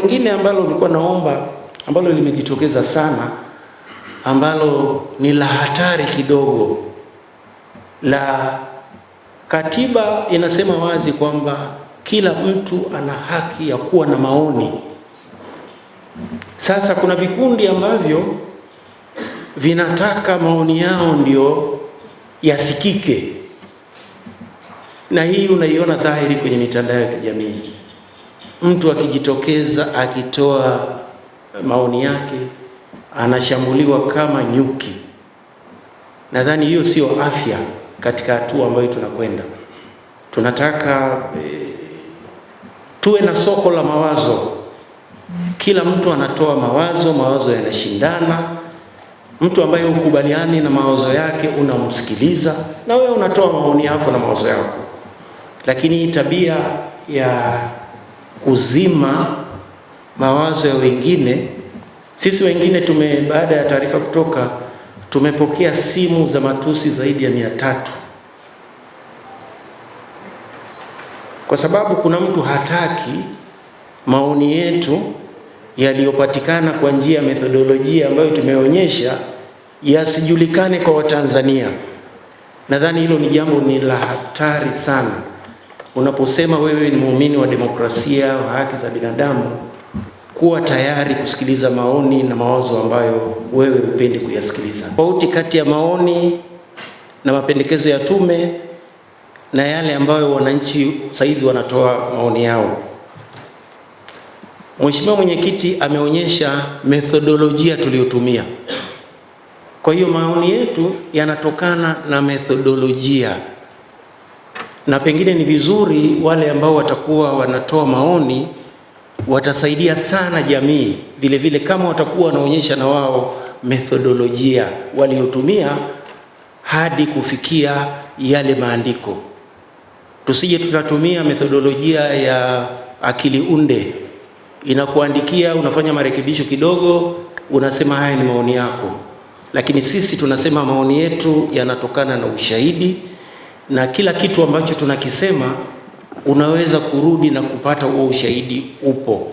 lingine ambalo nilikuwa naomba, ambalo limejitokeza sana, ambalo ni la hatari kidogo. La katiba inasema wazi kwamba kila mtu ana haki ya kuwa na maoni. Sasa kuna vikundi ambavyo vinataka maoni yao ndio yasikike, na hii unaiona dhahiri kwenye mitandao ya kijamii. Mtu akijitokeza akitoa maoni yake anashambuliwa kama nyuki. Nadhani hiyo sio afya katika hatua ambayo tunakwenda. Tunataka tuwe na soko la mawazo. Kila mtu anatoa mawazo yanashindana. Mtu ambaye hukubaliani na mawazo yake unamsikiliza, na wewe unatoa maoni yako na mawazo yako. Lakini tabia ya kuzima mawazo ya wengine, sisi wengine baada ya taarifa kutoka, tumepokea simu za matusi zaidi ya 300, kwa sababu kuna mtu hataki maoni yetu yaliyopatikana kwa njia ya methodolojia ambayo tumeonyesha yasijulikane kwa Watanzania. Nadhani hilo ni jambo ni la hatari sana. Unaposema wewe ni muumini wa demokrasia, wa haki za binadamu, kuwa tayari kusikiliza maoni na mawazo ambayo wewe hupendi kuyasikiliza. Tofauti kati ya maoni na mapendekezo ya tume na yale ambayo wananchi saizi wanatoa maoni yao. Mheshimiwa Mwenyekiti ameonyesha methodolojia tuliyotumia. Kwa hiyo maoni yetu yanatokana na methodolojia, na pengine ni vizuri wale ambao watakuwa wanatoa maoni watasaidia sana jamii vile vile, kama watakuwa wanaonyesha na wao methodolojia waliotumia hadi kufikia yale maandiko. Tusije tunatumia methodolojia ya akili unde, inakuandikia, unafanya marekebisho kidogo, unasema haya ni maoni yako. Lakini sisi tunasema maoni yetu yanatokana na ushahidi, na kila kitu ambacho tunakisema unaweza kurudi na kupata huo ushahidi upo.